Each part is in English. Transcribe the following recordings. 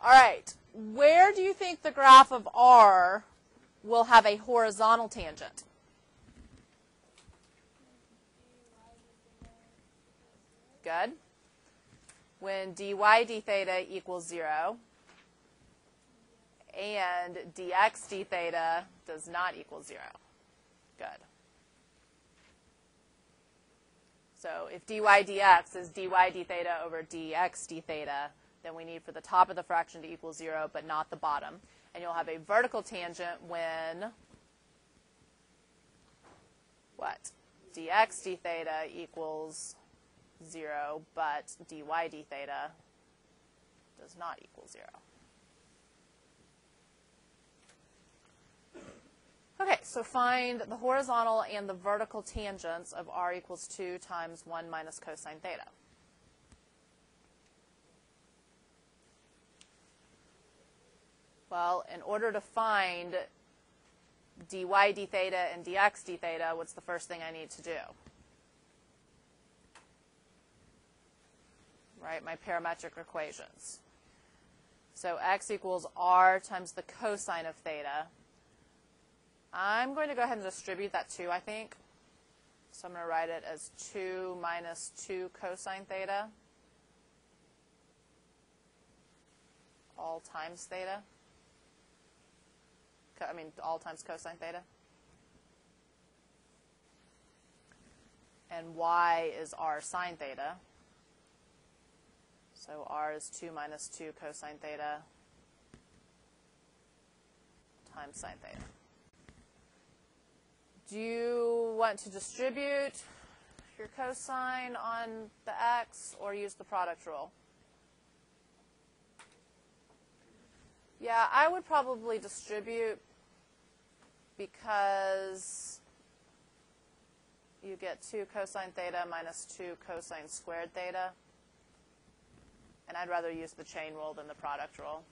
All right. Where do you think the graph of r will have a horizontal tangent? Good. When dy d theta equals 0 and dx d theta does not equal 0. Good. So if dy dx is dy d theta over dx d theta, then we need for the top of the fraction to equal 0, but not the bottom. And you'll have a vertical tangent when what? Dx d theta equals 0, but dy d theta does not equal 0. Okay, so find the horizontal and the vertical tangents of r equals 2 times 1 minus cosine theta. Well, in order to find dy d theta and dx d theta, what's the first thing I need to do? Right, my parametric equations. So x equals r times the cosine of theta. I'm going to go ahead and distribute that 2, I think. So I'm going to write it as 2 minus 2 cosine theta, all times theta. I mean, all times cosine theta. And y is r sine theta. So r is 2 minus 2 cosine theta times sine theta. Do you want to distribute your cosine on the x or use the product rule? Yeah, I would probably distribute because you get 2 cosine theta minus 2 cosine squared theta. And I'd rather use the chain rule than the product rule.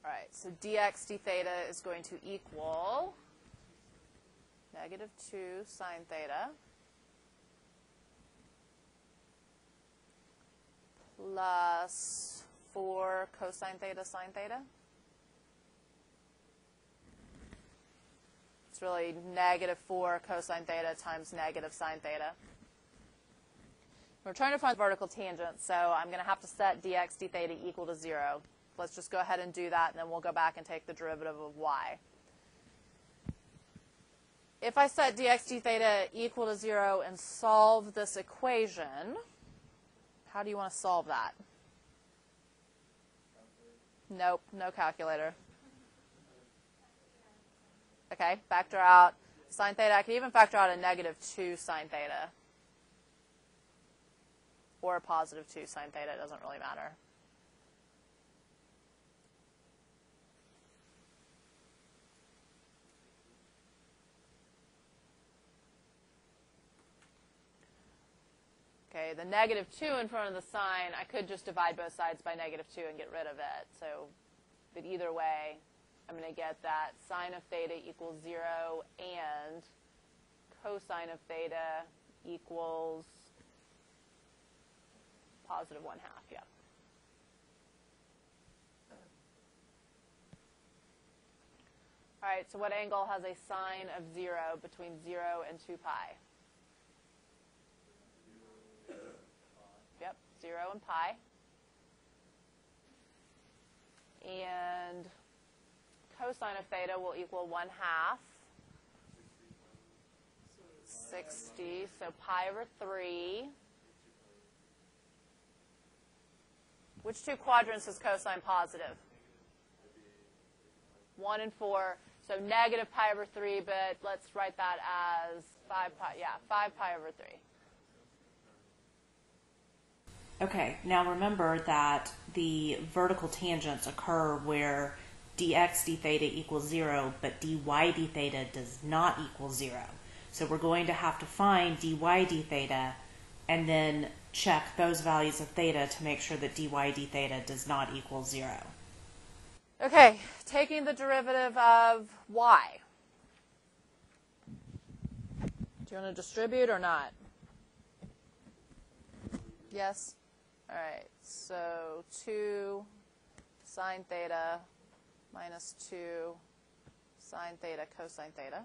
All right, so dx d theta is going to equal negative 2 sine theta plus 4 cosine theta sine theta. It's really negative 4 cosine theta times negative sine theta. We're trying to find the vertical tangent, so I'm going to have to set dx d theta equal to 0. Let's just go ahead and do that, and then we'll go back and take the derivative of y. If I set dx d theta equal to 0 and solve this equation, how do you want to solve that? Nope, no calculator. Okay, factor out sine theta. I can even factor out a negative 2 sine theta. Or a positive 2 sine theta. It doesn't really matter. Okay, the negative 2 in front of the sine, I could just divide both sides by negative 2 and get rid of it. So, but either way, I'm going to get that sine of theta equals 0 and cosine of theta equals positive 1/2, yeah. All right, so what angle has a sine of 0 between 0 and 2 pi? Yep, 0 and pi. And cosine of theta will equal 1/2, 60, so pi over 3. Which two quadrants is cosine positive? 1 and 4. So negative pi over 3, but let's write that as 5 pi. Yeah, 5 pi over 3. Okay, now remember that the vertical tangents occur where dx d theta equals 0, but dy d theta does not equal 0. So we're going to have to find dy d theta and then check those values of theta to make sure that dy d theta does not equal 0. Okay, taking the derivative of y. Do you want to distribute or not? Yes? All right, so 2 sine theta minus 2 sine theta cosine theta.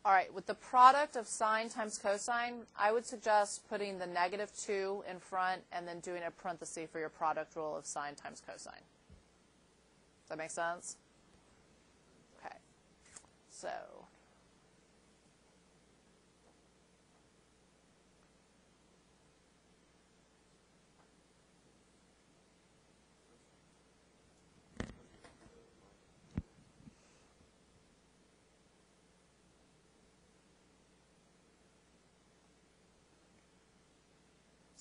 All right, with the product of sine times cosine, I would suggest putting the negative 2 in front and then doing a parenthesis for your product rule of sine times cosine. Does that make sense? Okay, so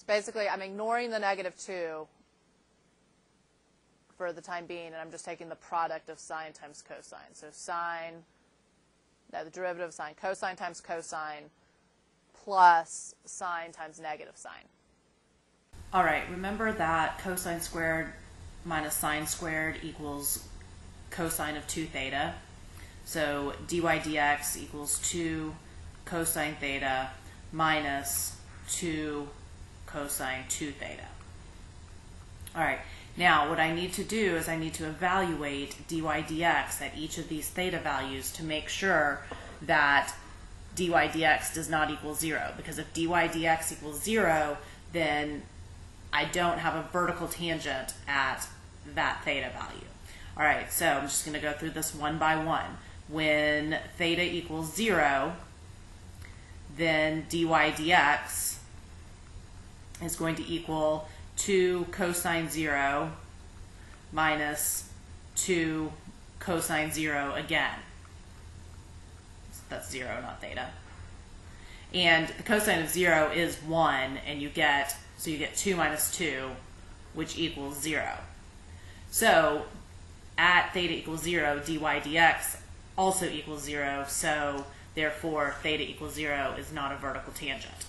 basically, I'm ignoring the negative 2 for the time being, and I'm just taking the product of sine times cosine. So the derivative of sine, cosine times cosine, plus sine times negative sine. All right, remember that cosine squared minus sine squared equals cosine of 2 theta. So dy dx equals 2 cosine theta minus 2 cosine 2 theta. All right, now what I need to do is I need to evaluate dy dx at each of these theta values to make sure that dy dx does not equal 0, because if dy dx equals 0, then I don't have a vertical tangent at that theta value. All right, so I'm just going to go through this one by one. When theta equals 0, then dy dx is going to equal 2 cosine 0 minus 2 cosine 0 again. So that's 0, not theta. And the cosine of 0 is 1, and you get 2 minus 2, which equals 0. So at theta equals 0, dy dx also equals 0, so therefore theta equals 0 is not a vertical tangent.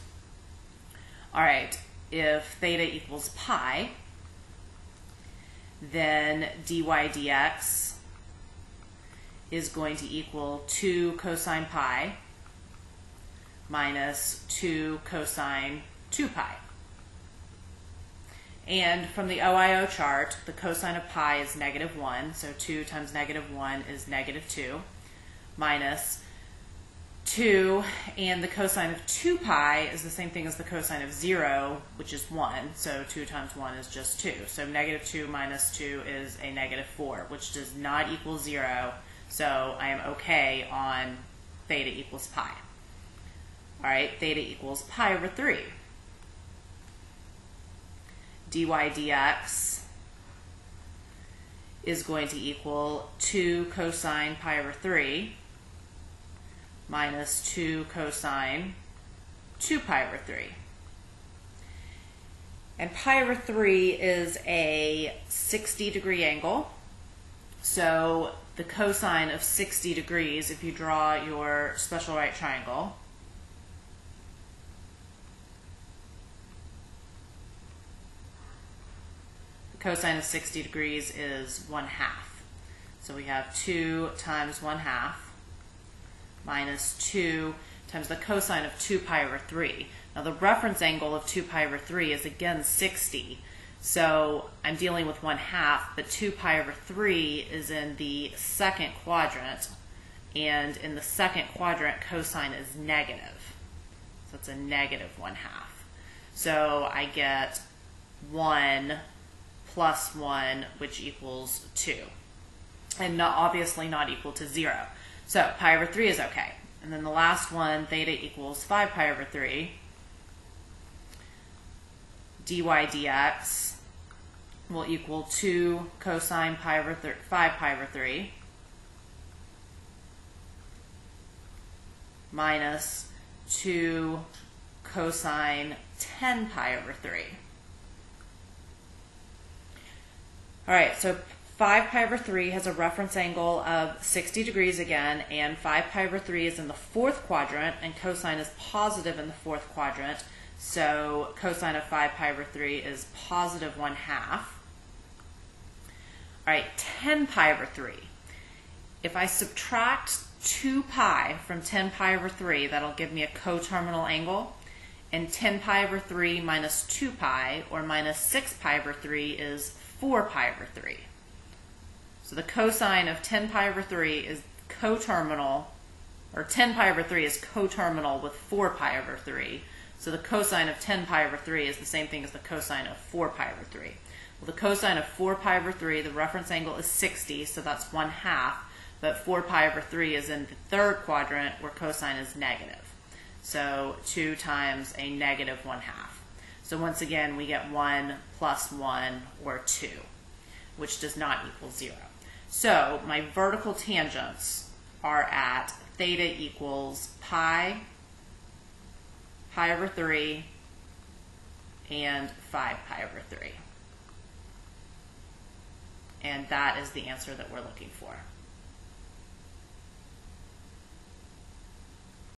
All right, if theta equals pi, then dy dx is going to equal 2 cosine pi minus 2 cosine 2 pi. And from the OIO chart, the cosine of pi is negative 1, so 2 times negative 1 is negative 2, minus 2, and the cosine of 2 pi is the same thing as the cosine of 0, which is 1, so 2 times 1 is just 2. So negative 2 minus 2 is a negative 4, which does not equal 0, so I am okay on theta equals pi. All right, theta equals pi over 3. Dy dx is going to equal 2 cosine pi over 3 minus 2 cosine 2 pi over 3. And pi over 3 is a 60-degree angle. So the cosine of 60 degrees, if you draw your special right triangle, cosine of 60 degrees is 1/2. So we have 2 times 1/2 minus 2 times the cosine of 2 pi over 3. Now the reference angle of 2 pi over 3 is again 60. So I'm dealing with 1/2, but 2 pi over 3 is in the second quadrant. And in the second quadrant, cosine is negative. So it's a negative 1/2. So I get 1 plus 1, which equals 2. And obviously not equal to 0. So pi over 3 is okay. And then the last one, theta equals 5 pi over 3. Dy dx will equal 2 cosine 5 pi over 3 minus 2 cosine 10 pi over 3. All right, so 5 pi over 3 has a reference angle of 60 degrees again, and 5 pi over 3 is in the fourth quadrant, and cosine is positive in the fourth quadrant. So cosine of 5 pi over 3 is positive 1/2. All right, 10 pi over 3. If I subtract 2 pi from 10 pi over 3, that'll give me a coterminal angle. And 10 pi over 3 minus 2 pi, or minus 6 pi over 3, is 4 pi over 3. So the cosine of 10 pi over 3 is coterminal, or 10 pi over 3 is coterminal with 4 pi over 3. So the cosine of 10 pi over 3 is the same thing as the cosine of 4 pi over 3. Well, the cosine of 4 pi over 3, the reference angle is 60, so that's 1/2. But 4 pi over 3 is in the third quadrant where cosine is negative. So 2 times a negative 1/2. So once again, we get 1 plus 1, or 2, which does not equal 0. So my vertical tangents are at theta equals pi over 3, and 5 pi over 3. And that is the answer that we're looking for.